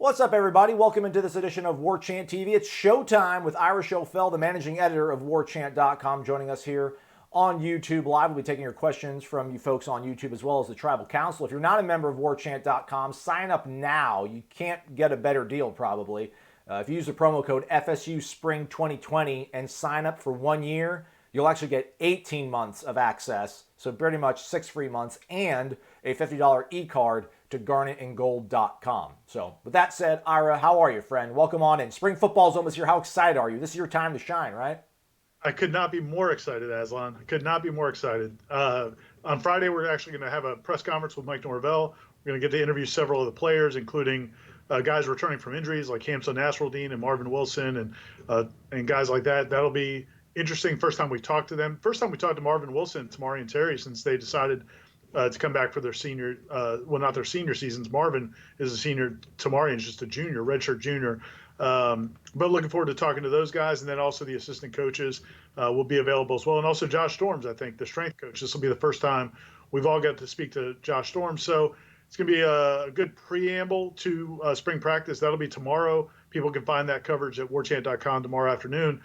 What's up, everybody? Welcome into this edition of War Chant TV. It's Showtime with Ira Schoffel, the managing editor of warchant.com, joining us here on YouTube Live. We'll be taking your questions from you folks on YouTube as well as the Tribal Council. If you're not a member of warchant.com, sign up now. You can't get a better deal, probably. If you use the promo code FSU Spring 2020 and sign up for 1 year, you'll actually get 18 months of access, so pretty much 6 free months, and a $50 e-card to garnetandgold.com. So with that said, Ira, how are you, friend? Welcome on in. Spring football's almost here. How excited are you? This is your time to shine, right? I could not be more excited, Aslan. I could not be more excited. On Friday, we're actually going to have a press conference with Mike Norvell. We're going to get to interview several of the players, including guys returning from injuries like Hamza Nasruddin and Marvin Wilson and guys like that. That'll be interesting. First time we talked to them. First time we talked to Marvin Wilson, Tamari, and Terry since they decided to come back for their senior, not their senior seasons. Marvin is a senior. Tamari is just a junior, redshirt junior. But looking forward to talking to those guys, and then also the assistant coaches will be available as well, and also Josh Storms, I think, the strength coach. This will be the first time we've all got to speak to Josh Storms, so it's going to be a good preamble to spring practice. That'll be tomorrow. People can find that coverage at warchant.com tomorrow afternoon,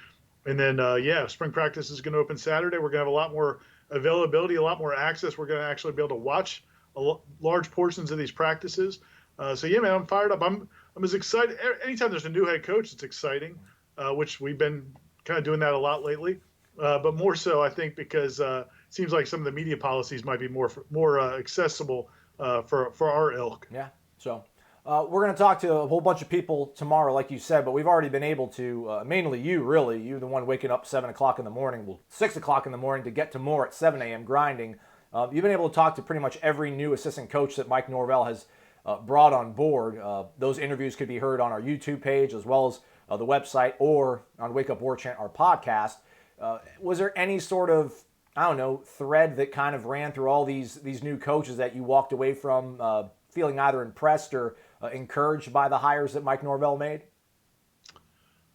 and then spring practice is going to open Saturday. We're going to have a lot more availability, a lot more access. We're going to actually be able to watch large portions of these practices. So yeah, man, I'm fired up. I'm as excited. Anytime there's a new head coach, it's exciting, which we've been kind of doing that a lot lately. But more so, I think, because it seems like some of the media policies might be more accessible for our ilk. Yeah. So we're going to talk to a whole bunch of people tomorrow, like you said, but we've already been able to, mainly you, really. You're the one waking up 7 o'clock in the morning, 6 o'clock in the morning to get to more at 7 a.m. grinding. You've been able to talk to pretty much every new assistant coach that Mike Norvell has brought on board. Those interviews could be heard on our YouTube page as well as the website or on Wake Up War Chant, our podcast. Was there any sort of, thread that kind of ran through all these new coaches that you walked away from feeling either impressed or encouraged by the hires that Mike Norvell made?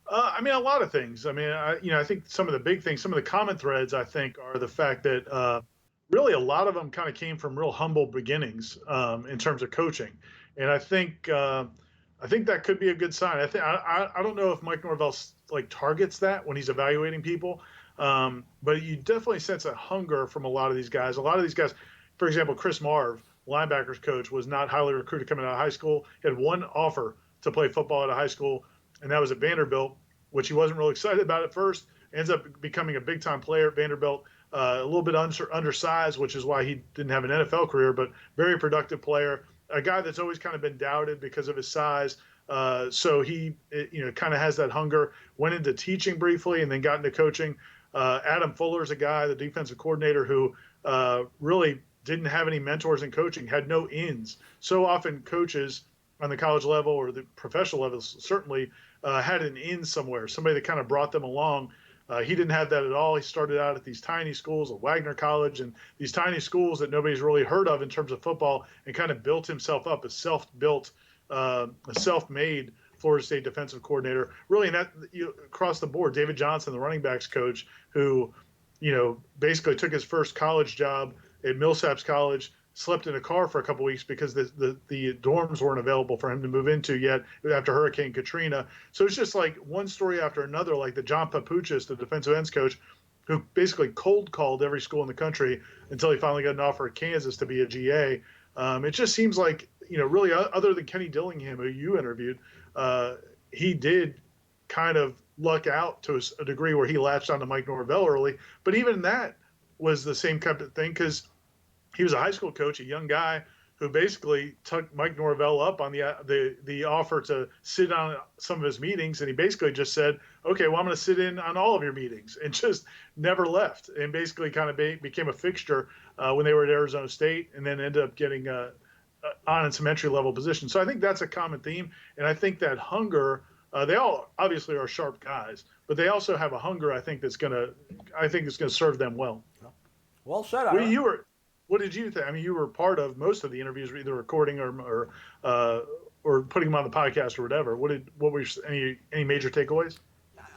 A lot of things. I think some of the big things, some of the common threads, I think, are the fact that really a lot of them kind of came from real humble beginnings in terms of coaching, and I think that could be a good sign. I don't know if Mike Norvell targets that when he's evaluating people, but you definitely sense a hunger from a lot of these guys. A lot of these guys, for example, Chris Marv, linebackers coach, was not highly recruited coming out of high school. He had one offer to play football at a high school, and that was at Vanderbilt, which he wasn't really excited about at first. Ends up becoming a big-time player at Vanderbilt. A little bit undersized, which is why he didn't have an NFL career, but very productive player. A guy that's always kind of been doubted because of his size. So he, kind of has that hunger. Went into teaching briefly and then got into coaching. Adam Fuller's a guy, the defensive coordinator, who really didn't have any mentors in coaching, had no ins. So often coaches on the college level or the professional level certainly had an in somewhere, somebody that kind of brought them along. He didn't have that at all. He started out at these tiny schools, at Wagner College, and these tiny schools that nobody's really heard of in terms of football, and kind of built himself up, a self-built, a self-made Florida State defensive coordinator. Really, across the board, David Johnson, the running backs coach, who, basically took his first college job at Millsaps College, slept in a car for a couple weeks because the dorms weren't available for him to move into yet after Hurricane Katrina. So it's just like one story after another, like the John Papuchis, the defensive ends coach, who basically cold called every school in the country until he finally got an offer at Kansas to be a GA. It just seems like, really other than Kenny Dillingham, who you interviewed, he did kind of luck out to a degree where he latched on to Mike Norvell early. But even that was the same kind of thing, because he was a high school coach, a young guy who basically took Mike Norvell up on the offer to sit on some of his meetings, and he basically just said, "Okay, well, I'm going to sit in on all of your meetings," and just never left, and basically kind of became a fixture when they were at Arizona State, and then ended up getting on in some entry level positions. So I think that's a common theme, and I think that hunger. They all obviously are sharp guys, but they also have a hunger. I think it's going to serve them well. Well said. What did you think? You were part of most of the interviews, either recording or putting them on the podcast or whatever. What were any major takeaways?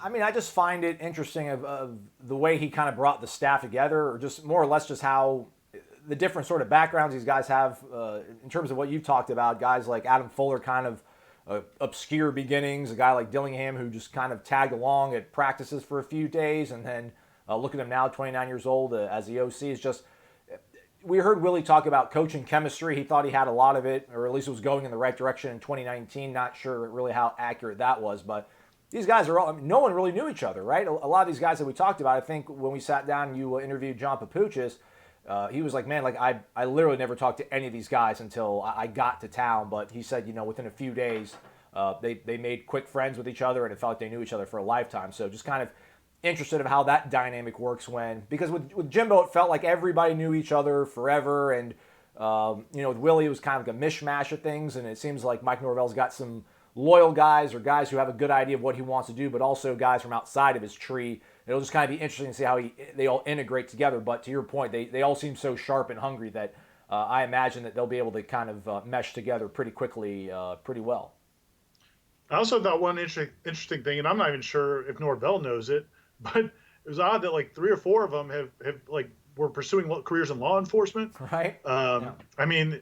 I just find it interesting of the way he kind of brought the staff together, or just more or less just how the different sort of backgrounds these guys have in terms of what you've talked about. Guys like Adam Fuller kind of obscure beginnings, a guy like Dillingham who just kind of tagged along at practices for a few days, and then look at him now, 29 years old as the OC. Is just, we heard Willie talk about coaching chemistry. He thought he had a lot of it, or at least it was going in the right direction in 2019. Not sure really how accurate that was, but these guys are all, I mean, no one really knew each other, right? A lot of these guys that we talked about, I think when we sat down and you interviewed John Papuchis, he was like, man, like I literally never talked to any of these guys until I got to town. But he said, within a few days, they made quick friends with each other, and it felt like they knew each other for a lifetime. So just kind of interested of how that dynamic works because with Jimbo, it felt like everybody knew each other forever. And, with Willie, it was kind of like a mishmash of things. And it seems like Mike Norvell's got some loyal guys or guys who have a good idea of what he wants to do, but also guys from outside of his tree. It'll just kind of be interesting to see how they all integrate together. But to your point, they all seem so sharp and hungry that I imagine that they'll be able to kind of mesh together pretty quickly, pretty well. I also thought one interesting thing, and I'm not even sure if Norvell knows it, but it was odd that like 3 or 4 of them have like were pursuing careers in law enforcement. Right. Yeah. I mean,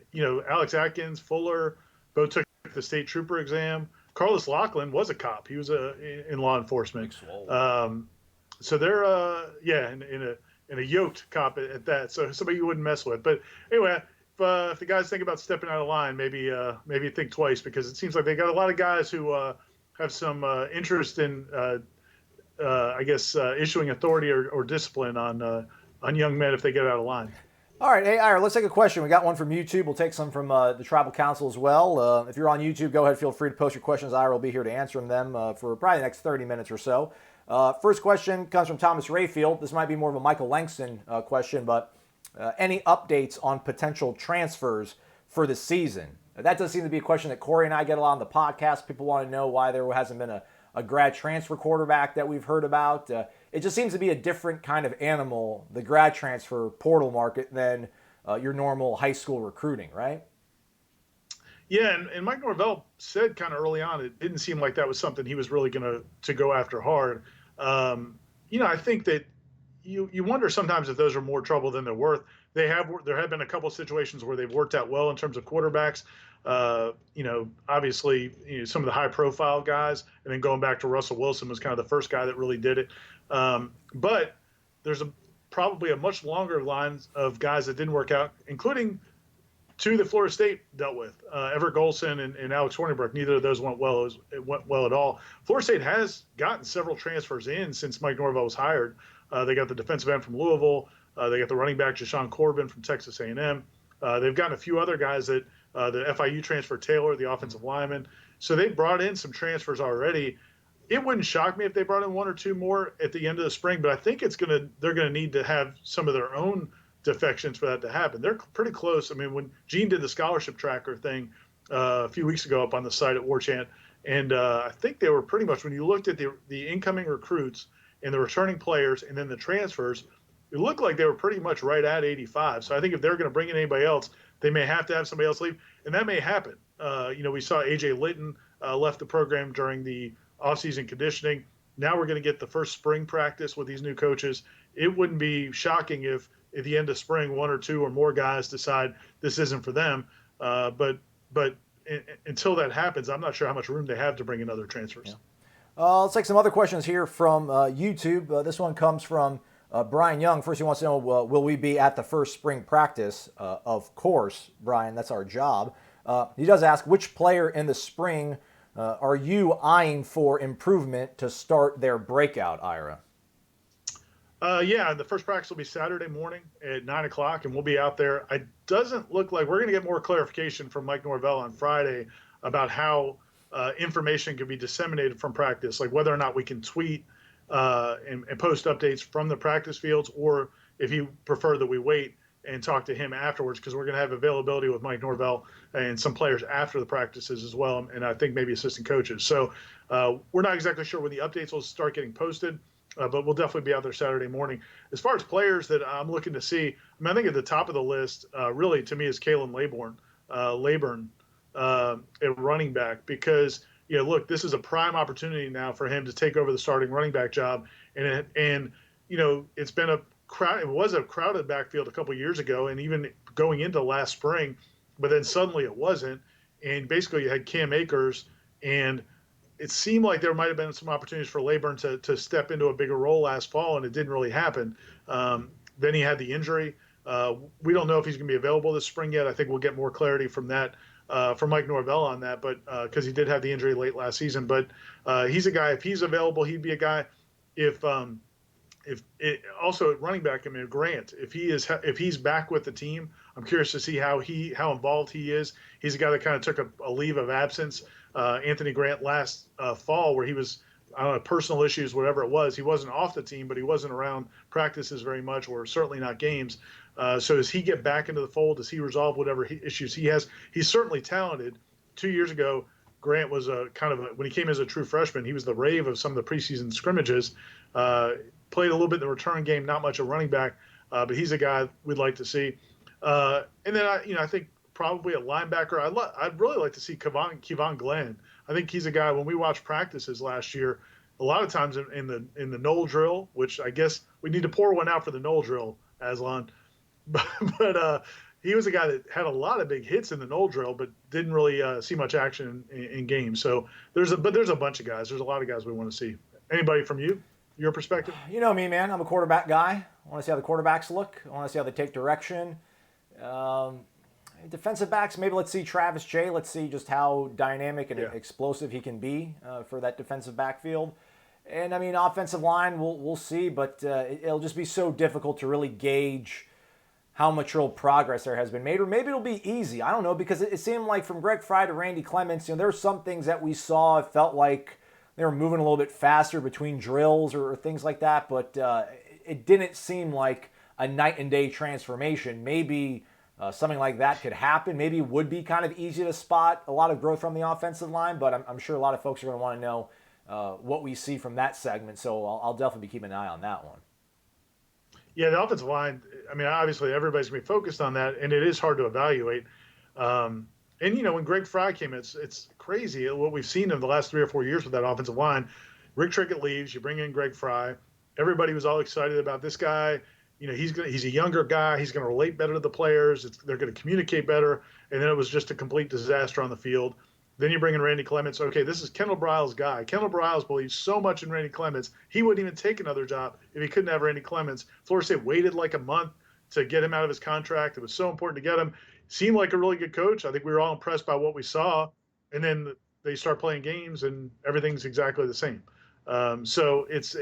Alex Atkins, Fuller, both took the state trooper exam. Carlos Lachlan was a cop. He was in law enforcement. So they're in a yoked cop at that. So somebody you wouldn't mess with. But anyway, if the guys think about stepping out of line, maybe think twice, because it seems like they got a lot of guys who have some interest in issuing authority or discipline on young men if they get out of line. All right, hey, Ira, let's take a question. We got one from YouTube. We'll take some from the Tribal Council as well. If you're on YouTube, go ahead. Feel free to post your questions. Ira will be here to answer them for probably the next 30 minutes or so. First question comes from Thomas Rayfield. This might be more of a Michael Langston question, but any updates on potential transfers for the season? That does seem to be a question that Corey and I get a lot on the podcast. People want to know why there hasn't been a grad transfer quarterback that we've heard about. It just seems to be a different kind of animal, the grad transfer portal market, than your normal high school recruiting, right? Yeah, and Mike Norvell said kind of early on it didn't seem like that was something he was really going to go after hard. I think that you wonder sometimes if those are more trouble than they're worth. There have been a couple of situations where they've worked out well in terms of quarterbacks. Obviously, some of the high-profile guys, and then going back to Russell Wilson was kind of the first guy that really did it. But there's probably a much longer line of guys that didn't work out, including 2 that Florida State dealt with, Everett Golson and Alex Hornibrook. Neither of those went well at all. Florida State has gotten several transfers in since Mike Norvell was hired. They got the defensive end from Louisville. They got the running back Jashawn Corbin from Texas A&M. They've gotten a few other guys that the FIU transfer Taylor, the offensive lineman. So they brought in some transfers already. It wouldn't shock me if they brought in 1 or 2 more at the end of the spring, but I think they're gonna need to have some of their own defections for that to happen. They're pretty close. I mean, when Gene did the scholarship tracker thing a few weeks ago up on the site at Warchant, and I think they were pretty much, when you looked at the incoming recruits and the returning players and then the transfers, it looked like they were pretty much right at 85. So I think if they're going to bring in anybody else, they may have to have somebody else leave, and that may happen. We saw A.J. Litton left the program during the offseason conditioning. Now we're going to get the first spring practice with these new coaches. It wouldn't be shocking if at the end of spring 1 or 2 or more guys decide this isn't for them. But until that happens, I'm not sure how much room they have to bring in other transfers. Yeah. Let's take some other questions here from YouTube. This one comes from Brian Young. First, he wants to know, will we be at the first spring practice? Of course, Brian, that's our job. He does ask, which player in the spring are you eyeing for improvement to start their breakout, Ira? The first practice will be Saturday morning at 9 o'clock, and we'll be out there. It doesn't look like we're going to get more clarification from Mike Norvell on Friday about how information can be disseminated from practice, like whether or not we can tweet and post updates from the practice fields, or if you prefer that we wait and talk to him afterwards, because we're going to have availability with Mike Norvell and some players after the practices as well, and I think maybe assistant coaches. So we're not exactly sure when the updates will start getting posted. But we'll definitely be out there Saturday morning. As far as players that I'm looking to see, I think at the top of the list, really to me, is Kalen Layburn at running back, because look, this is a prime opportunity now for him to take over the starting running back job, and it's been it was a crowded backfield a couple of years ago, and even going into last spring, but then suddenly it wasn't, and basically you had Cam Akers And it seemed like there might have been some opportunities for Leyburn to step into a bigger role last fall, and it didn't really happen. Then he had the injury. We don't know if he's going to be available this spring yet. I think we'll get more clarity from that from Mike Norvell on that, but because he did have the injury late last season. But he's a guy. If he's available, he'd be a guy. If it, also at running back, I mean Grant, if he's back with the team, I'm curious to see how involved he is. He's a guy that kind of took a leave of absence. Anthony Grant last fall, where he was, I don't know, personal issues, whatever it was. He wasn't off the team, but he wasn't around practices very much, or certainly not games. So does he get back into the fold? Does he resolve whatever issues he has? He's certainly talented. 2 years ago, Grant was when he came as a true freshman, he was the rave of some of the preseason scrimmages. Played a little bit in the return game, not much a running back, but he's a guy we'd like to see. And then I think probably a linebacker. I'd really like to see Kevon Glenn. I think he's a guy. When we watched practices last year, a lot of times in the Knoll drill, which I guess we need to pour one out for the Knoll drill, Aslan. But he was a guy that had a lot of big hits in the Knoll drill, but didn't really see much action in games. So there's a bunch of guys. There's a lot of guys we want to see. Anybody from your perspective? You know me, man. I'm a quarterback guy. I want to see how the quarterbacks look. I want to see how they take direction. Defensive backs, maybe let's see Travis Jay. Let's see just how dynamic and explosive he can be for that defensive backfield. And, I mean, offensive line, we'll see, but it'll just be so difficult to really gauge how much real progress there has been made. Or maybe it'll be easy. I don't know, because it seemed like from Greg Fry to Randy Clements, there were some things that we saw. It felt like they were moving a little bit faster between drills or things like that, but it didn't seem like a night and day transformation. Maybe something like that could happen. Maybe it would be kind of easy to spot a lot of growth from the offensive line, but I'm sure a lot of folks are going to want to know what we see from that segment, so I'll definitely be keeping an eye on that one. Yeah, the offensive line, I mean, obviously everybody's going to be focused on that, and it is hard to evaluate. And, when Greg Fry came, it's crazy what we've seen in the last 3 or 4 years with that offensive line. Rick Trickett leaves, you bring in Greg Fry. Everybody was all excited about this guy. He's a younger guy. He's going to relate better to the players. They're going to communicate better. And then it was just a complete disaster on the field. Then you bring in Randy Clements. Okay, this is Kendall Briles' guy. Kendall Briles believes so much in Randy Clements, he wouldn't even take another job if he couldn't have Randy Clements. Florida State waited like a month to get him out of his contract. It was so important to get him. Seemed like a really good coach. I think we were all impressed by what we saw. And then they start playing games, and everything's exactly the same. So it's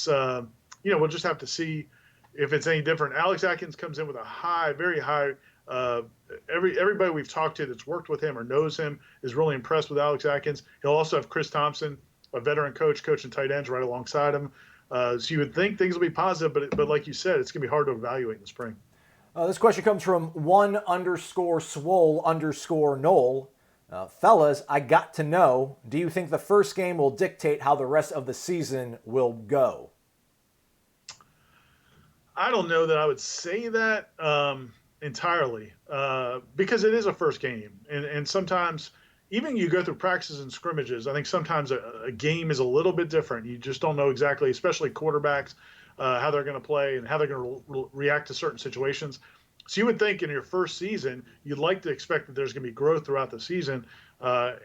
we'll just have to see if it's any different. Alex Atkins comes in with a very high. Everybody we've talked to that's worked with him or knows him is really impressed with Alex Atkins. He'll also have Chris Thompson, a veteran coaching tight ends right alongside him. So you would think things will be positive, but like you said, it's going to be hard to evaluate in the spring. This question comes from _swole_Knoll. Fellas, I got to know, do you think the first game will dictate how the rest of the season will go? I don't know that I would say that entirely because it is a first game. And sometimes, even you go through practices and scrimmages, I think sometimes a game is a little bit different. You just don't know exactly, especially quarterbacks, how they're going to play and how they're going to react to certain situations. So you would think in your first season, you'd like to expect that there's going to be growth throughout the season. And,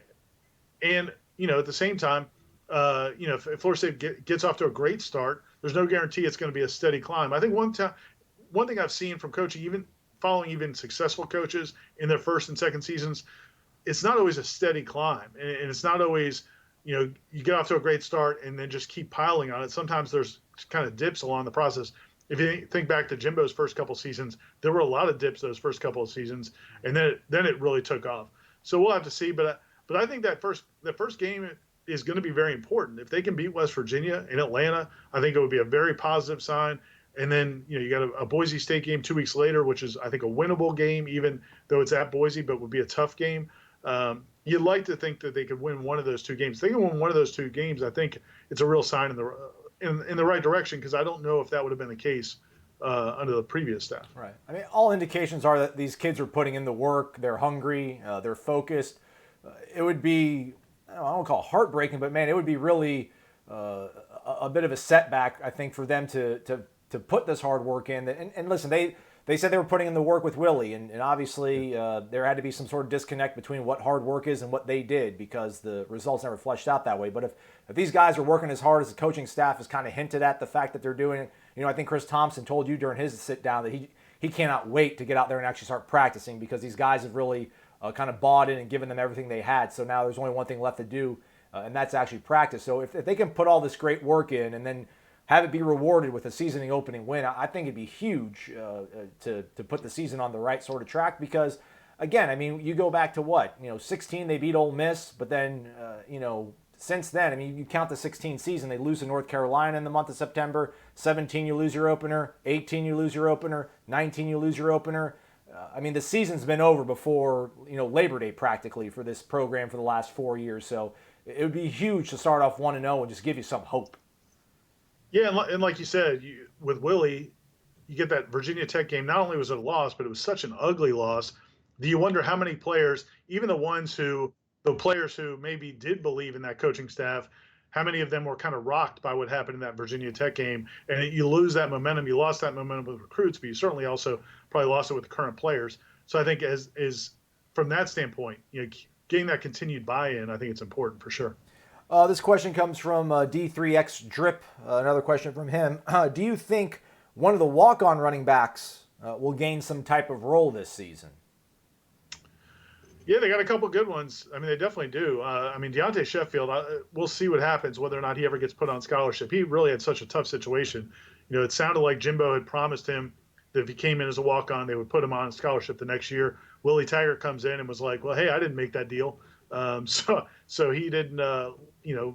at the same time, if Florida State gets off to a great start, there's no guarantee it's going to be a steady climb. I think one thing I've seen from coaching, even following even successful coaches in their first and second seasons, it's not always a steady climb. And it's not always, you get off to a great start and then just keep piling on it. Sometimes there's kind of dips along the process. If you think back to Jimbo's first couple seasons, there were a lot of dips those first couple of seasons, and then it really took off. So we'll have to see. But I think that first game is going to be very important. If they can beat West Virginia in Atlanta, I think it would be a very positive sign. And then you got a Boise State game 2 weeks later, which is I think a winnable game, even though it's at Boise, but would be a tough game. You'd like to think that they could win one of those two games. If they can win one of those two games, I think it's a real sign in the right direction, because I don't know if that would have been the case under the previous staff. Right. I mean, all indications are that these kids are putting in the work. They're hungry. They're focused. It would be, I don't call it heartbreaking, but man, it would be really a bit of a setback, I think, for them to put this hard work in. And listen, they they said they were putting in the work with Willie, and obviously there had to be some sort of disconnect between what hard work is and what they did, because the results never fleshed out that way. But if these guys are working as hard as the coaching staff has kind of hinted at the fact that they're doing it, I think Chris Thompson told you during his sit down that he cannot wait to get out there and actually start practicing, because these guys have really kind of bought in and given them everything they had. So now there's only one thing left to do, and that's actually practice. So if they can put all this great work in and then have it be rewarded with a season opening win, I think it'd be huge to put the season on the right sort of track. Because, again, I mean, you go back to what? 16, they beat Ole Miss, but then, since then, I mean, you count the 16 season, they lose to North Carolina in the month of September. 17, you lose your opener. 18, you lose your opener. 19, you lose your opener. I mean, the season's been over before, Labor Day practically for this program for the last 4 years. So it would be huge to start off 1-0 and just give you some hope. Yeah, and like you said, with Willie, you get that Virginia Tech game. Not only was it a loss, but it was such an ugly loss. Do you wonder how many players, even the players who maybe did believe in that coaching staff, how many of them were kind of rocked by what happened in that Virginia Tech game? And you lose that momentum. You lost that momentum with recruits, but you certainly also probably lost it with the current players. So I think as from that standpoint, getting that continued buy-in, I think it's important for sure. This question comes from D3X Drip. Another question from him. Do you think one of the walk-on running backs will gain some type of role this season? Yeah, they got a couple good ones. I mean, they definitely do. I mean, Deontay Sheffield, we'll see what happens, whether or not he ever gets put on scholarship. He really had such a tough situation. It sounded like Jimbo had promised him that if he came in as a walk-on, they would put him on scholarship the next year. Willie Taggart comes in and was like, well, hey, I didn't make that deal. So he didn't,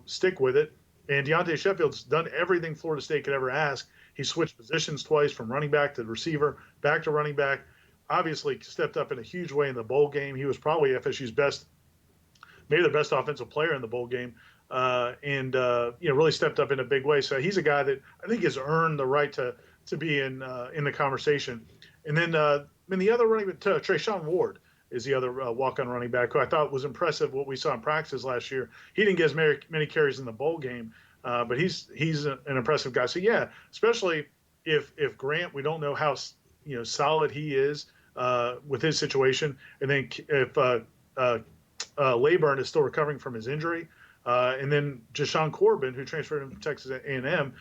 stick with it. And Deontay Sheffield's done everything Florida State could ever ask. He switched positions twice, from running back to receiver, back to running back. Obviously stepped up in a huge way in the bowl game. He was probably FSU's maybe the best offensive player in the bowl game, and really stepped up in a big way. So he's a guy that I think has earned the right to be in the conversation. And then the other running back, Trayshawn Ward, is the other walk-on running back, who I thought was impressive what we saw in practice last year. He didn't get as many carries in the bowl game, but he's an impressive guy. So yeah, especially if Grant, we don't know how solid he is with his situation, and then if Layburn is still recovering from his injury, and then Jashawn Corbin, who transferred from Texas A&M,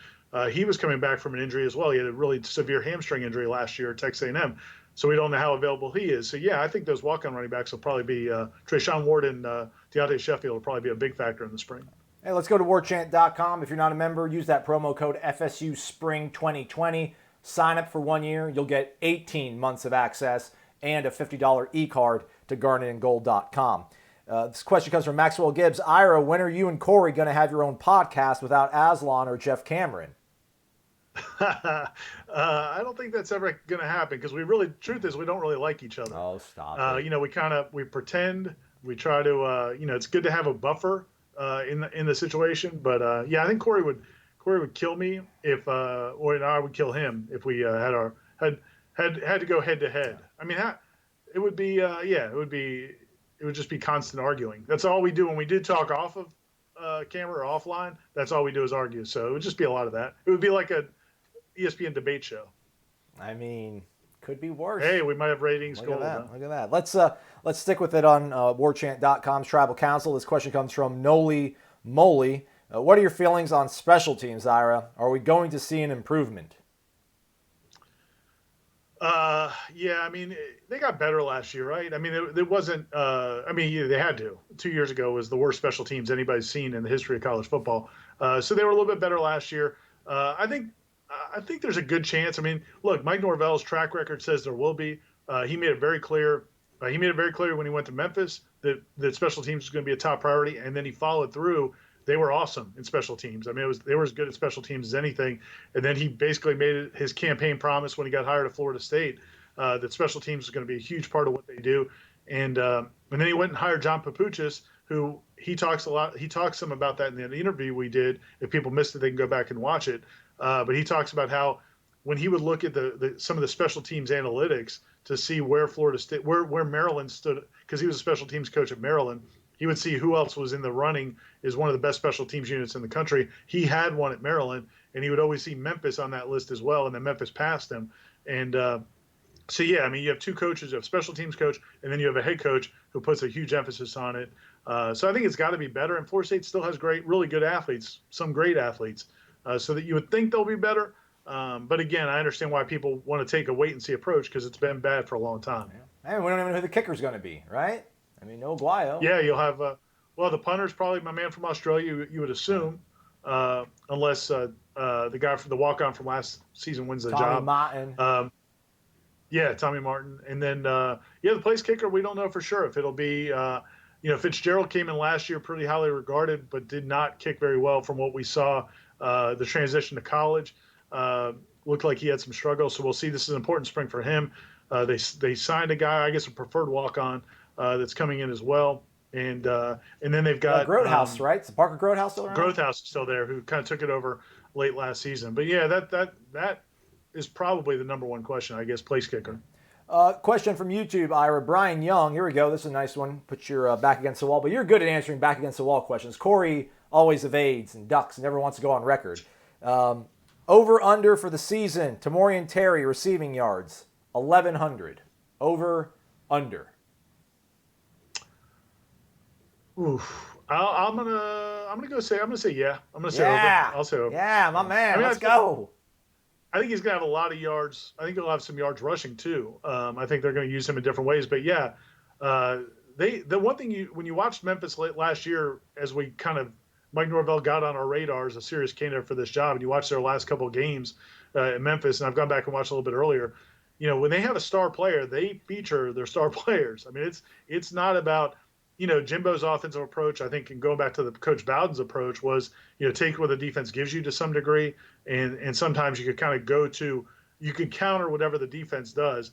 he was coming back from an injury as well. He had a really severe hamstring injury last year at Texas A&M. So we don't know how available he is. So, yeah, I think those walk-on running backs will probably be Trayshawn Ward and Deontay Sheffield will probably be a big factor in the spring. Hey, let's go to warchant.com. If you're not a member, use that promo code FSU Spring 2020. Sign up for 1 year. You'll get 18 months of access and a $50 e-card to garnetandgold.com. This question comes from Maxwell Gibbs. Ira, when are you and Corey going to have your own podcast without Aslan or Jeff Cameron? I don't think that's ever going to happen, because truth is, we don't really like each other. Oh, stop it. We pretend, we try to, it's good to have a buffer in the situation. But yeah, I think Corey would kill me if, or I would kill him if we had to go head to head. I mean, it would be, it would just be constant arguing. That's all we do when we did talk off of camera or offline. That's all we do is argue. So it would just be a lot of that. It would be like a ESPN debate show. I mean, could be worse. Hey, we might have ratings Look going. Look at that. Let's stick with it on warchant.com's Tribal Council. This question comes from Noli Moly. What are your feelings on special teams, Ira? Are we going to see an improvement? Yeah, I mean, they got better last year, right? I mean, it wasn't, they had to. 2 years ago was the worst special teams anybody's seen in the history of college football. So they were a little bit better last year. I think there's a good chance. I mean, look, Mike Norvell's track record says there will be. He made it very clear. He made it very clear when he went to Memphis that special teams was going to be a top priority, and then he followed through. They were awesome in special teams. I mean, they were as good at special teams as anything. And then he basically made it his campaign promise when he got hired at Florida State that special teams is going to be a huge part of what they do. And then he went and hired John Papuchis, who he talks some about that in the interview we did. If people missed it, they can go back and watch it. But he talks about how when he would look at some of the special teams analytics to see where Florida State, where Maryland stood, because he was a special teams coach at Maryland, he would see who else was in the running as one of the best special teams units in the country. He had one at Maryland, and he would always see Memphis on that list as well, and then Memphis passed him. And So yeah, I mean, you have two coaches, you have a special teams coach, and then you have a head coach who puts a huge emphasis on it. So I think it's got to be better. And Florida State still has really good athletes, some great athletes, so that you would think they'll be better. But again, I understand why people want to take a wait and see approach because it's been bad for a long time. Yeah. And we don't even know who the kicker's going to be, right? I mean, no Guayo. Yeah, you'll have well, the punter's probably my man from Australia. You would assume, unless the guy from the walk-on from last season wins the Tommy job. Martin. Yeah, Tommy Martin, and then the place kicker we don't know for sure if it'll be. Fitzgerald came in last year pretty highly regarded, but did not kick very well from what we saw. The transition to college looked like he had some struggles, so we'll see. This is an important spring for him. They signed a guy, I guess, a preferred walk-on that's coming in as well, and then they've got Grotehouse, right? Is Parker Grotehouse still around? Grotehouse is still there, who kind of took it over late last season. But yeah, that is probably the number one question, I guess, place kicker. Question from YouTube, Ira. Brian Young, here we go. This is a nice one. Put your back against the wall, but you're good at answering back against the wall questions. Corey always evades and ducks and never wants to go on record. Over under for the season, Tamorrion Terry receiving yards, 1,100. Over under. Oof. I'm gonna say yeah. I'm gonna say Yeah. over. I'll say over. Yeah, my man. Let's go. I think he's going to have a lot of yards. I think he'll have some yards rushing too. I think they're going to use him in different ways. But yeah, the one thing when you watched Memphis last year, as we kind of Mike Norvell got on our radar as a serious candidate for this job, and you watch their last couple of games in Memphis, and I've gone back and watched a little bit earlier. When they have a star player, they feature their star players. I mean, it's not about Jimbo's offensive approach, I think, and going back to the Coach Bowden's approach was, take what the defense gives you to some degree, and sometimes you could kind of you could counter whatever the defense does.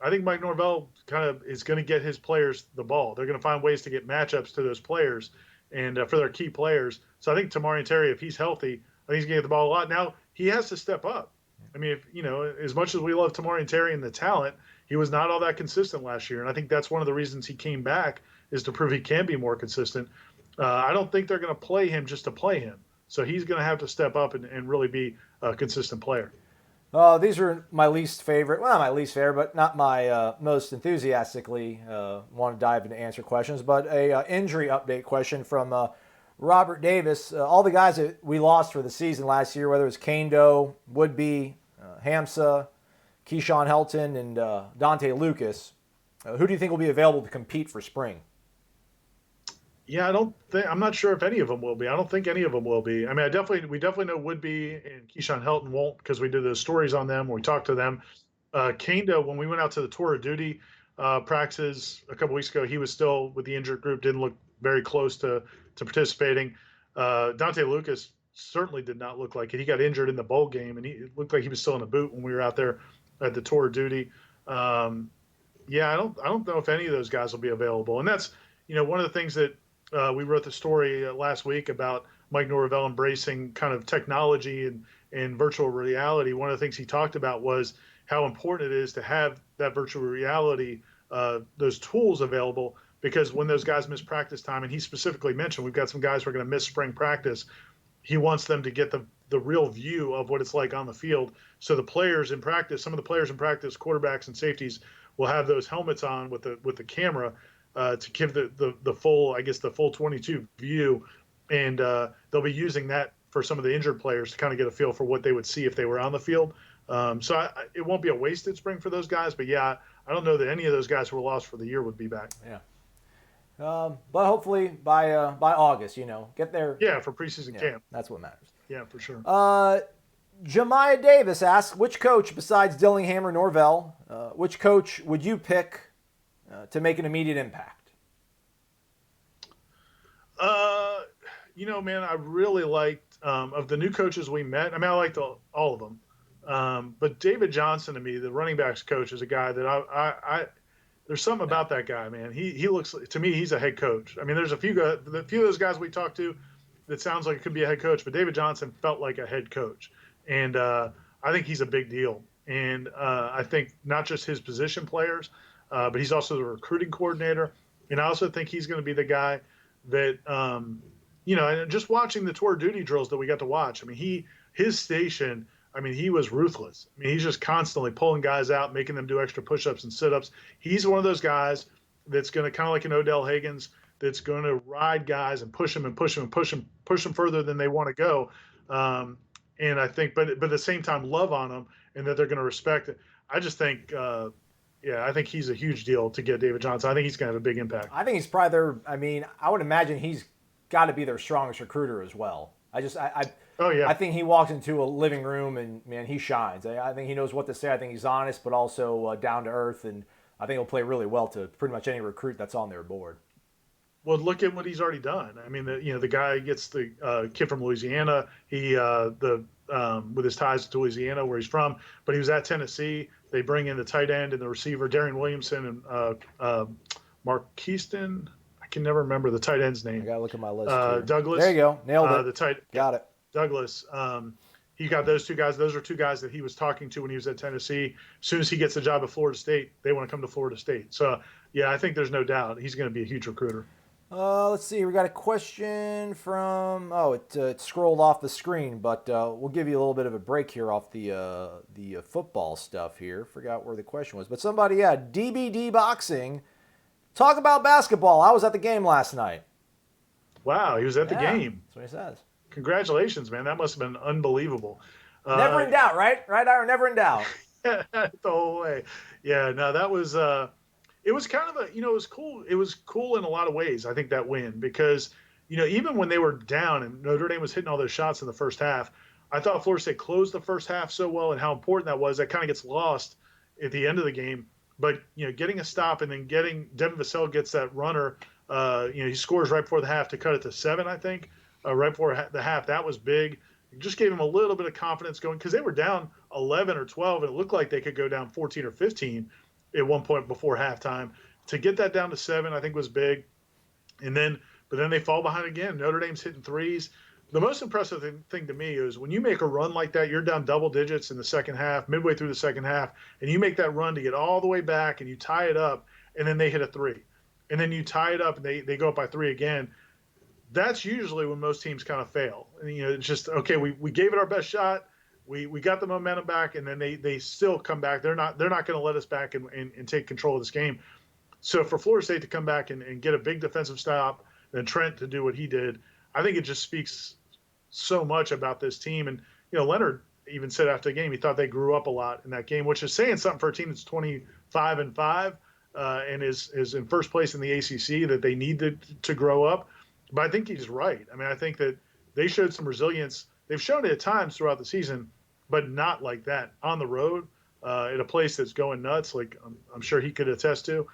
I think Mike Norvell kind of is going to get his players the ball. They're going to find ways to get matchups to those players and for their key players. So I think Tamorrion Terry, if he's healthy, I think he's going to get the ball a lot. Now, he has to step up. I mean, as much as we love Tamorrion Terry and the talent, he was not all that consistent last year. And I think that's one of the reasons he came back is to prove he can be more consistent. I don't think they're going to play him just to play him. So he's going to have to step up and really be a consistent player. These are my least favorite. Well, not my least favorite, but not my most enthusiastically want to dive into answer questions. But a injury update question from Robert Davis. All the guys that we lost for the season last year, whether it was Kando, Woodby, Hamsa, Keyshawn Helton, and Dante Lucas, who do you think will be available to compete for spring? Yeah, I'm not sure if any of them will be. I don't think any of them will be. I mean, we definitely know Woodby and Keyshawn Helton won't because we did those stories on them. We talked to them. Kanda, when we went out to the tour of duty practices a couple weeks ago, he was still with the injured group, didn't look very close to participating. Dante Lucas certainly did not look like it. He got injured in the bowl game, and it looked like he was still in a boot when we were out there at the tour of duty. I don't know if any of those guys will be available. And that's, one of the things that we wrote the story last week about Mike Norvell embracing kind of technology and virtual reality. One of the things he talked about was how important it is to have that virtual reality, those tools available, because when those guys miss practice time, and he specifically mentioned we've got some guys who are going to miss spring practice, he wants them to get the real view of what it's like on the field. So the players in practice, some of the players in practice, quarterbacks and safeties, will have those helmets on with the camera to give the full, I guess, the full 22 view. And they'll be using that for some of the injured players to kind of get a feel for what they would see if they were on the field. It won't be a wasted spring for those guys. But, yeah, I don't know that any of those guys who were lost for the year would be back. Yeah. But hopefully by August, get there. Yeah, for preseason camp. That's what matters. Yeah, for sure. Jemiah Davis asks, which coach besides Dillingham or Norvell, which coach would you pick to make an immediate impact? Man, I really liked, of the new coaches we met, I mean, I liked all of them. But David Johnson, to me, the running backs coach, is a guy that I there's something about that guy, man. He looks, to me, he's a head coach. I mean, there's a few of those guys we talked to that sounds like it could be a head coach, but David Johnson felt like a head coach. And I think he's a big deal. And I think not just his position players, but he's also the recruiting coordinator. And I also think he's going to be the guy that, and just watching the tour duty drills that we got to watch, I mean, his station I mean, he was ruthless. I mean, he's just constantly pulling guys out, making them do extra push-ups and sit-ups. He's one of those guys that's going to kind of like an Odell Higgins that's going to ride guys and push them and push them and push them further than they want to go. And I think, but at the same time, love on them and that they're going to respect it. I just think, I think he's a huge deal to get David Johnson. I think he's going to have a big impact. I think he's probably their. I mean, I would imagine he's got to be their strongest recruiter as well. Oh yeah. I think he walks into a living room and man, he shines. I think he knows what to say. I think he's honest, but also down to earth, and I think he'll play really well to pretty much any recruit that's on their board. Well, look at what he's already done. I mean, the guy gets the kid from Louisiana. He with his ties to Louisiana, where he's from, but he was at Tennessee. They bring in the tight end and the receiver, Darian Williamson and Mark Keaston. I can never remember the tight end's name. I gotta look at my list. Douglas. There you go, nailed it. Got it. Douglas. He got those two guys. Those are two guys that he was talking to when he was at Tennessee. As soon as he gets a job at Florida State, they want to come to Florida State. So, yeah, I think there's no doubt he's going to be a huge recruiter. Let's see. We got a question from. It scrolled off the screen, but we'll give you a little bit of a break here off the football stuff here. Forgot where the question was, but somebody, DBD Boxing. Talk about basketball. I was at the game last night. Wow, he was at the game. That's what he says. Congratulations, man. That must have been unbelievable. Never in doubt, right? Right, Ira? Never in doubt. The whole way. Yeah, no, that was it was kind of it was cool. It was cool in a lot of ways, I think, that win, because, even when they were down and Notre Dame was hitting all those shots in the first half, I thought Florida State closed the first half so well and how important that was. That kind of gets lost at the end of the game. But, getting a stop and then Devin Vassell gets that runner, he scores right before the half to cut it to 7, I think, right before the half. That was big. It just gave him a little bit of confidence going, because they were down 11 or 12, and it looked like they could go down 14 or 15 at one point before halftime. To get that down to 7, I think, was big. But then they fall behind again. Notre Dame's hitting threes. The most impressive thing to me is when you make a run like that, you're down double digits in the second half, midway through the second half, and you make that run to get all the way back and you tie it up, and then they hit a 3. And then you tie it up and they go up by 3 again. That's usually when most teams kind of fail. And, it's just, okay, we gave it our best shot. We got the momentum back, and then they still come back. They're not going to let us back and take control of this game. So for Florida State to come back and get a big defensive stop, and Trent to do what he did, I think it just speaks so much about this team. And, Leonard even said after the game he thought they grew up a lot in that game, which is saying something for a team that's 25-5 and is in first place in the ACC, that they need to grow up. But I think he's right. I mean, I think that they showed some resilience. They've shown it at times throughout the season, but not like that on the road at a place that's going nuts, like I'm sure he could attest to.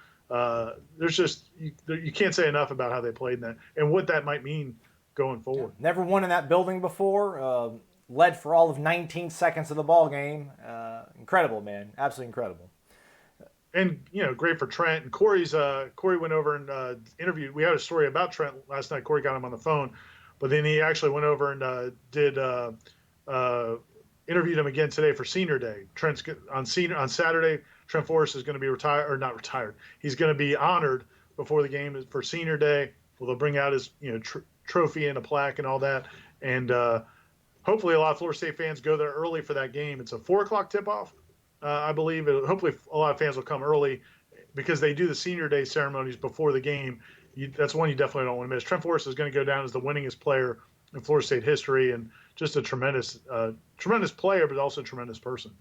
There's just you can't say enough about how they played in that and what that might mean going forward. Never won in that building before. Led for all of 19 seconds of the ball game. Incredible, man. Absolutely incredible. And, great for Trent. And Corey went over and interviewed. We had a story about Trent last night. Corey got him on the phone. But then he actually went over and interviewed him again today for Senior Day. Trent's on Saturday. Trent Forrest is going to be not retired. He's going to be honored before the game for Senior Day. Well, they'll bring out his trophy and a plaque and all that. And hopefully a lot of Florida State fans go there early for that game. It's a 4:00 tip-off, I believe. Hopefully a lot of fans will come early because they do the Senior Day ceremonies before the game. That's one you definitely don't want to miss. Trent Forrest is going to go down as the winningest player in Florida State history, and just a tremendous player, but also a tremendous person.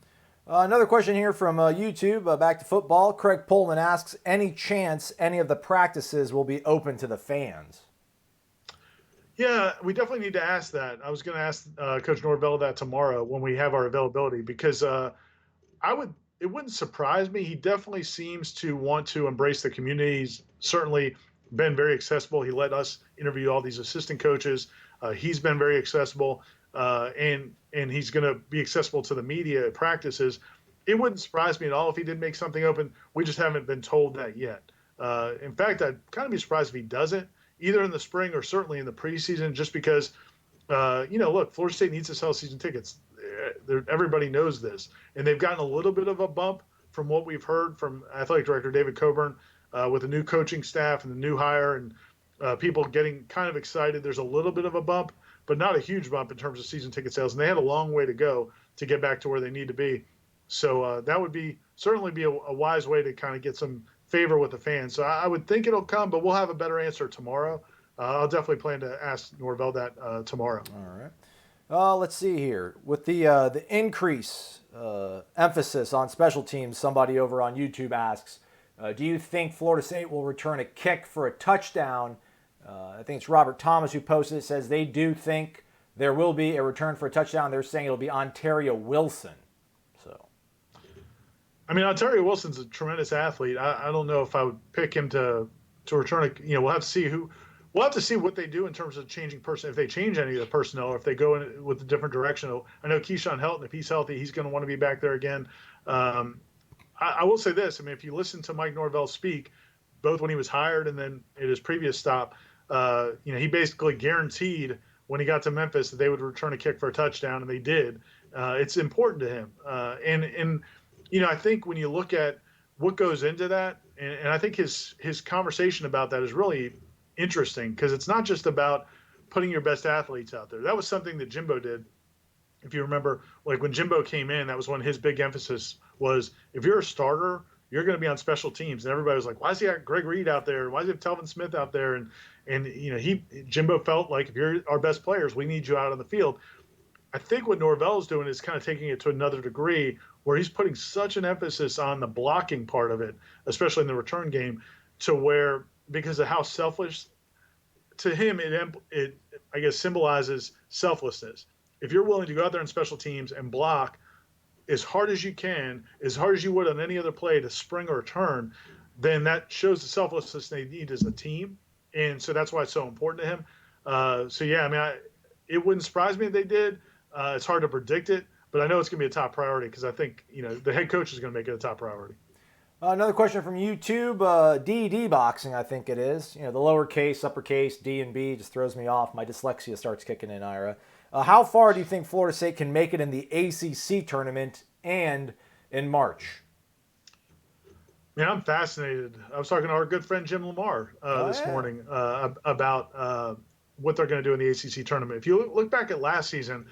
Another question here from YouTube, back to football. Craig Pullman asks, any chance any of the practices will be open to the fans? Yeah, we definitely need to ask that. I was going to ask Coach Norvell that tomorrow when we have our availability, because it wouldn't surprise me. He definitely seems to want to embrace the community. He's certainly been very accessible. He let us interview all these assistant coaches. He's been very accessible, and he's going to be accessible to the media at practices. It wouldn't surprise me at all if he did make something open. We just haven't been told that yet. In fact, I'd kind of be surprised if he doesn't, either in the spring or certainly in the preseason, just because, look, Florida State needs to sell season tickets. Everybody knows this. And they've gotten a little bit of a bump from what we've heard from athletic director David Coburn with the new coaching staff and the new hire. And people getting kind of excited. There's a little bit of a bump, but not a huge bump in terms of season ticket sales. And they had a long way to go to get back to where they need to be. So that would certainly be a wise way to kind of get some favor with the fans. So I would think it'll come, but we'll have a better answer tomorrow. I'll definitely plan to ask Norvell that tomorrow. All right. Let's see here. With the increase emphasis on special teams, somebody over on YouTube asks, do you think Florida State will return a kick for a touchdown? I think it's Robert Thomas who posted it, says they do think there will be a return for a touchdown. They're saying it'll be Ontario Wilson. So, I mean, Ontario Wilson's a tremendous athlete. I don't know if I would pick him to return it. We'll have to see we'll have to see what they do in terms of changing if they change any of the personnel, or if they go in with a different direction. I know Keyshawn Helton, if he's healthy, he's going to want to be back there again. I will say this. I mean, if you listen to Mike Norvell speak, both when he was hired and then at his previous stop, he basically guaranteed when he got to Memphis that they would return a kick for a touchdown, and they did. It's important to him. And I think when you look at what goes into that, and I think his conversation about that is really interesting, because it's not just about putting your best athletes out there. That was something that Jimbo did. If you remember, like when Jimbo came in, that was one of his big emphasis was, if you're a starter, you're going to be on special teams. And everybody was like, why is he got Greg Reed out there? Why is he have Telvin Smith out there? And Jimbo felt like, if you're our best players, we need you out on the field. I think what Norvell is doing is kind of taking it to another degree, where he's putting such an emphasis on the blocking part of it, especially in the return game, to where, because of how selfish, to him, it I guess symbolizes selflessness. If you're willing to go out there on special teams and block as hard as you can, as hard as you would on any other play to spring or return, then that shows the selflessness they need as a team. And so that's why it's so important to him. It wouldn't surprise me if they did. It's hard to predict it, but I know it's going to be a top priority, because I think, the head coach is going to make it a top priority. Another question from YouTube, DD Boxing, I think it is. The lowercase, uppercase, D and B just throws me off. My dyslexia starts kicking in, Ira. How far do you think Florida State can make it in the ACC tournament and in March? Man, I'm fascinated. I was talking to our good friend Jim Lamar this morning about what they're going to do in the ACC tournament. If you look back at last season,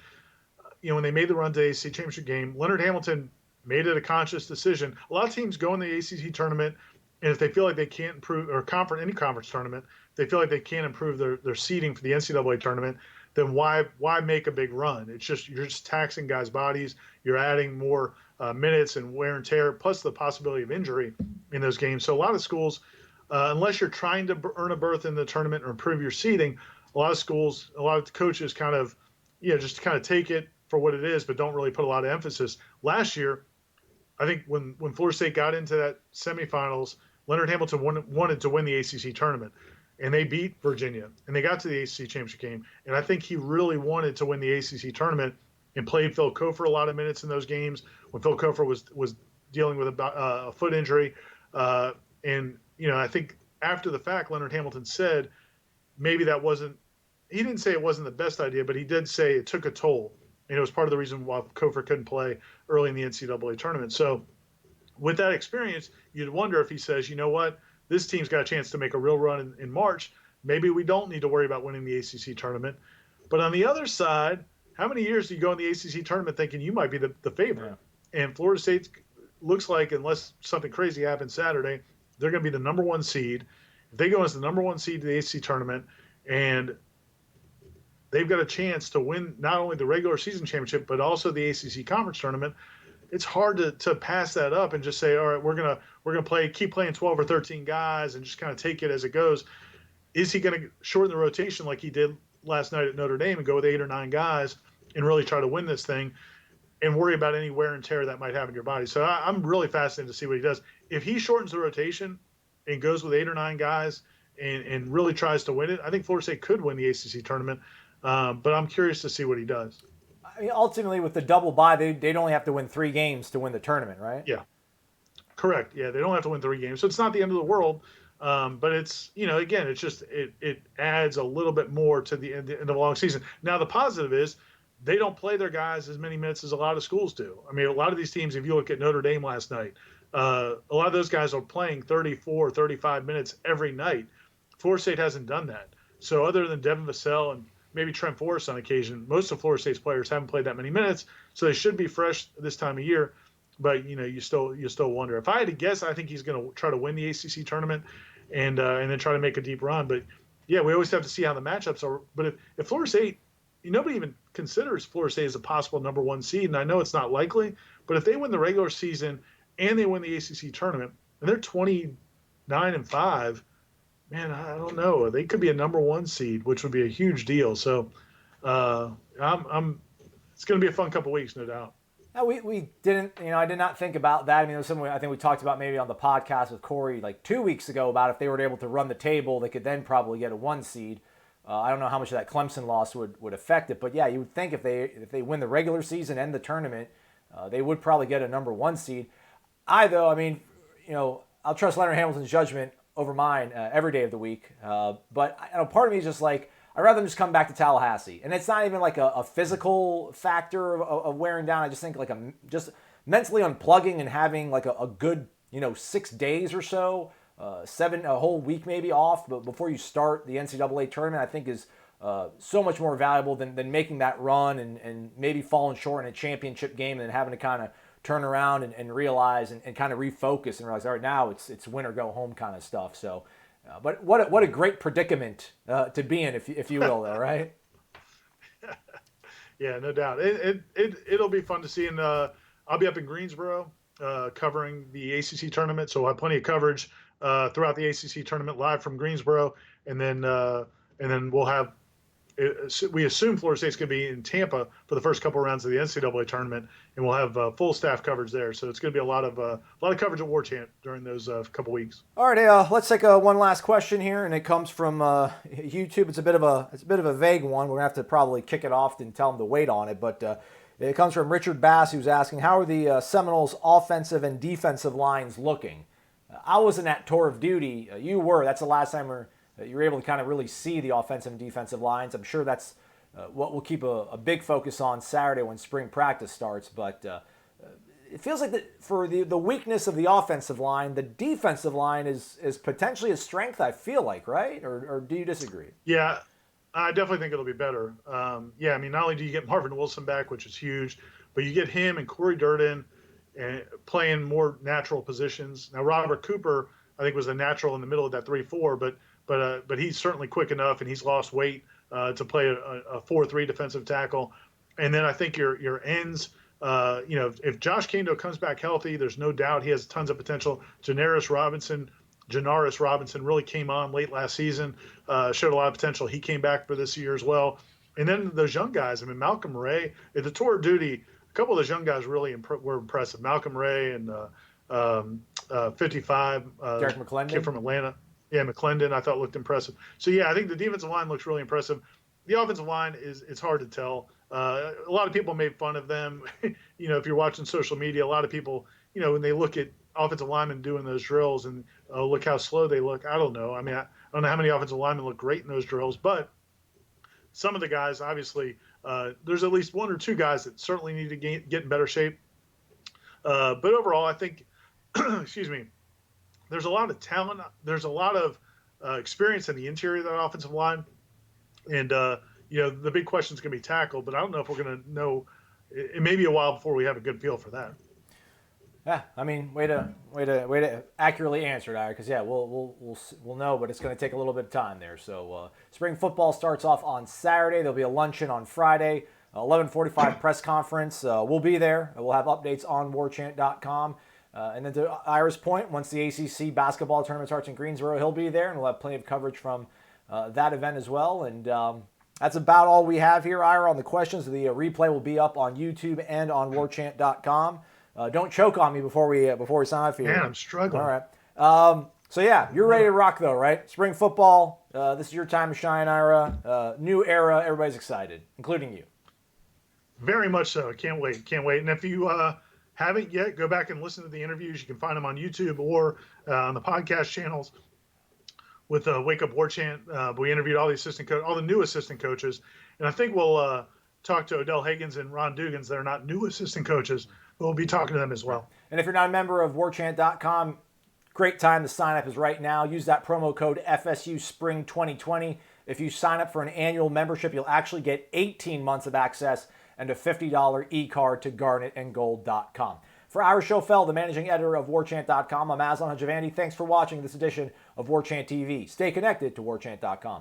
when they made the run to the ACC championship game, Leonard Hamilton made it a conscious decision. A lot of teams go in the ACC tournament, and if they feel like they can't improve, or any conference tournament, they feel like they can't improve their seeding for the NCAA tournament, then why make a big run? It's just, you're just taxing guys' bodies. You're adding more minutes and wear and tear, plus the possibility of injury in those games. So a lot of schools, unless you're trying to earn a berth in the tournament or improve your seeding, a lot of coaches kind of, just kind of take it for what it is, but don't really put a lot of emphasis. Last year, I think when Florida State got into that semifinals, Leonard Hamilton wanted to win the ACC tournament, and they beat Virginia, and they got to the ACC championship game. And I think he really wanted to win the ACC tournament, and played Phil Kofer a lot of minutes in those games when Phil Kofer was dealing with a foot injury. I think after the fact, Leonard Hamilton said maybe he didn't say it wasn't the best idea, but he did say it took a toll. And it was part of the reason why Kofer couldn't play early in the NCAA tournament. So with that experience, you'd wonder if he says, you know what, this team's got a chance to make a real run in March. Maybe we don't need to worry about winning the ACC tournament. But on the other side, how many years do you go in the ACC tournament thinking you might be the favorite? Yeah. And Florida State looks like, unless something crazy happens Saturday, they're going to be the number one seed. If they go as the number one seed to the ACC tournament, and they've got a chance to win not only the regular season championship, but also the ACC conference tournament, it's hard to pass that up and just say, all right, we're gonna keep playing 12 or 13 guys and just kind of take it as it goes. Is he going to shorten the rotation like he did last night at Notre Dame and go with 8 or 9 guys and really try to win this thing and worry about any wear and tear that might have in your body? So I'm really fascinated to see what he does. If he shortens the rotation and goes with 8 or 9 guys and really tries to win it, I think Florida State could win the ACC tournament. But I'm curious to see what he does. I mean, ultimately, with the double bye, they'd only have to win 3 games to win the tournament, right? Yeah, correct. Yeah, they don't have to win 3 games, so it's not the end of the world. But it's, again, it's just it adds a little bit more to the end of the long season. Now, the positive is they don't play their guys as many minutes as a lot of schools do. I mean, a lot of these teams, if you look at Notre Dame last night, a lot of those guys are playing 34, 35 minutes every night. Florida State hasn't done that. So other than Devin Vassell and maybe Trent Forrest on occasion, most of Florida State's players haven't played that many minutes, so they should be fresh this time of year. But you still wonder. If I had to guess, I think he's going to try to win the ACC tournament and then try to make a deep run. But yeah, we always have to see how the matchups are. But if Florida State, nobody even considers Florida State as a possible number one seed, and I know it's not likely, but if they win the regular season and they win the ACC tournament, and they're 29-5, man, I don't know. They could be a number one seed, which would be a huge deal. So, it's going to be a fun couple weeks, no doubt. No, we didn't, I did not think about that. I mean, it was something I think we talked about maybe on the podcast with Corey like 2 weeks ago about if they were able to run the table, they could then probably get a one seed. I don't know how much of that Clemson loss would affect it, but yeah, you would think if they win the regular season and the tournament, they would probably get a number one seed. Though, I mean, I'll trust Leonard Hamilton's judgment over mine every day of the week. But part of me is just like, I'd rather them just come back to Tallahassee. And it's not even like a physical factor of wearing down. I just think like just mentally unplugging and having like a good, 6 days or so, a whole week maybe off, but before you start the NCAA tournament, I think is so much more valuable than making that run and maybe falling short in a championship game and then having to kind of turn around and realize and kind of refocus and realize, all right, now it's win or go home kind of stuff. So, but what a great predicament to be in, if you will, though, right? Yeah, no doubt. It'll be fun to see, and I'll be up in Greensboro covering the ACC tournament, so I'll have plenty of coverage throughout the ACC tournament live from Greensboro, and then we'll have. We assume Florida State's going to be in Tampa for the first couple of rounds of the NCAA tournament, and we'll have full staff coverage there. So it's going to be a lot of coverage at War Chant during those couple weeks. All right, hey, let's take one last question here, and it comes from YouTube. It's a bit of a vague one. We're gonna have to probably kick it off and tell them to wait on it, but it comes from Richard Bass, who's asking, how are the Seminoles' offensive and defensive lines looking? I wasn't at tour of duty. You were. That's the last time you were able to kind of really see the offensive and defensive lines. I'm sure that's what we'll keep a big focus on Saturday when spring practice starts. But it feels like for the weakness of the offensive line, the defensive line is potentially a strength, I feel like, right? Or do you disagree? Yeah, I definitely think it'll be better. I mean, not only do you get Marvin Wilson back, which is huge, but you get him and Corey Durden and playing more natural positions. Now, Robert Cooper, I think, was a natural in the middle of that 3-4, but he's certainly quick enough, and he's lost weight to play a 4-3 defensive tackle. And then I think your ends, if Josh Kando comes back healthy, there's no doubt he has tons of potential. Janaris Robinson really came on late last season, showed a lot of potential. He came back for this year as well. And then those young guys, I mean, Malcolm Ray, at the tour of duty, a couple of those young guys really were impressive. Malcolm Ray and 55, Derek McClendon, kid from Atlanta. Yeah, McClendon, I thought looked impressive. So, yeah, I think the defensive line looks really impressive. The offensive line it's hard to tell. A lot of people made fun of them. If you're watching social media, a lot of people, when they look at offensive linemen doing those drills and look how slow they look. I don't know. I mean, I don't know how many offensive linemen look great in those drills, but some of the guys, obviously, there's at least one or two guys that certainly need to get in better shape. But overall, I think, excuse me, there's a lot of talent. There's a lot of experience in the interior of that offensive line. And, the big question is going to be tackle, but I don't know if we're going to know. It may be a while before we have a good feel for that. Yeah, I mean, way to accurately answer it, Ira, because yeah, we'll know, but it's going to take a little bit of time there. So spring football starts off on Saturday. There'll be a luncheon on Friday, 11:45 press conference. We'll be there. We'll have updates on warchant.com. And then to Ira's point, once the ACC basketball tournament starts in Greensboro, he'll be there, and we'll have plenty of coverage from that event as well. And that's about all we have here, Ira, on the questions. The replay will be up on YouTube and on warchant.com. Don't choke on me before we sign off here. Man, I'm struggling. All right. So yeah, you're ready to rock though, right? Spring football. This is your time to shine, Ira. New era. Everybody's excited, including you. Very much so. Can't wait. And if you haven't yet, go back and listen to the interviews. You can find them on YouTube or on the podcast channels with Wake Up War Chant. We interviewed all the new assistant coaches, and I think we'll talk to Odell Higgins and Ron Dugans. They're not new assistant coaches, but we'll be talking to them as well. And if you're not a member of warchant.com, Great time to sign up is right now. Use that promo code FSU Spring 2020. If you sign up for an annual membership, you'll actually get 18 months of access and a $50 e-card to garnetandgold.com. For Ira Schoffel, the managing editor of WarChant.com, I'm Aslan Hajavandi. Thanks for watching this edition of WarChant TV. Stay connected to WarChant.com.